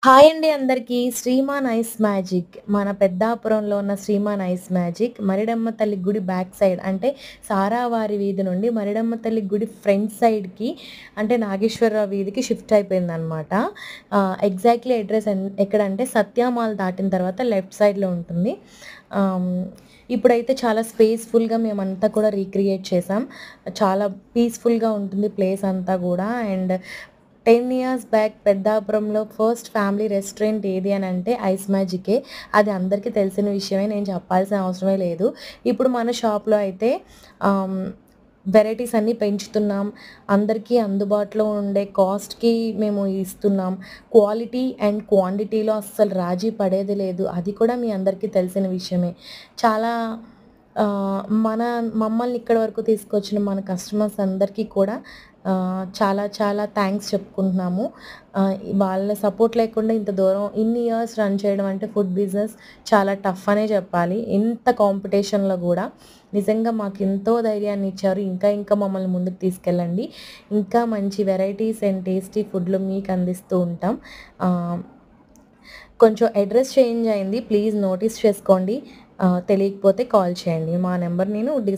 Hi అండి అందరికీ. Shriman ice magic మన పెద్దాపురంలో ఉన్న శ్రీమాన్ ఐస్ మ్యాజిక్ మరిడమ్మ తల్లి గుడి బ్యాక్ సైడ్ అంటే సారావారి వీధి నుండి మరిడమ్మ తల్లి గుడి ఫ్రంట్ సైడ్‌కి అంటే నాగేశ్వరరావు వీధికి షిఫ్ట్ అయిపోయిందనమాట. ఎగ్జాక్ట్‌లీ అడ్రెస్ ఎక్కడంటే సత్య మాల్ దాటిన తర్వాత లెఫ్ట్ సైడ్‌లో ఉంటుంది. ఆహ్, ఇప్పుడైతే చాలా స్పేస్‌ఫుల్‌గా మేమంతా కూడా రీక్రియేట్ చేసాం. చాలా పీస్‌ఫుల్‌గా ఉంటుంది ప్లేస్ అంతా గూడా. అండ్ 10 ఇయర్స్ బ్యాక్ పెద్దాపురంలో ఫస్ట్ ఫ్యామిలీ రెస్టారెంట్ ఏది అని అంటే ఐస్ మ్యాజికే. అది అందరికీ తెలిసిన విషయమే. నేను చెప్పాల్సిన అవసరమే లేదు. ఇప్పుడు మన షాప్‌లో అయితే ఆహ్, వెరైటీస్ అన్నీ పెంచుతున్నాం. అందరికీ అందుబాటులో ఉండే కాస్ట్‌కి మేము ఇస్తున్నాం. క్వాలిటీ అండ్ క్వాంటిటీలో అస్సలు రాజీ పడేది లేదు. అది కూడా మీ అందరికీ తెలిసిన విషయమే. చాలా మమ్మల్ని ఇక్కడి వరకు తీసుకొచ్చిన మన కస్టమర్స్ అందరికీ కూడా చాలా చాలా థాంక్స్ చెప్పుకుంటున్నాము. వాళ్ళ సపోర్ట్ లేకుండా ఇంత దూరం ఇన్ని ఇయర్స్ రన్ చేయడం అంటే ఫుడ్ బిజినెస్ చాలా టఫ్ అనే చెప్పాలి. ఇంత కాంపిటీషన్‌లో గూడా నిజంగా మాకెంతో ధైర్యాన్ని ఇచ్చారు. ఇంకా ఇంకా మమ్మల్ని ముందుకు తీసుకెళ్ళండి. ఇంకా మంచి వెరైటీస్ అండ్ టేస్టీ ఫుడ్‌లు మీకు అందిస్తూ ఉంటాం. ఆహ్, కొంచెం అడ్రెస్ చేంజ్ అయింది. ప్లీజ్ నోటీస్ చేసుకోండి. తెలియకపోతే కాల్ చేయండి. మా నంబర్ నేను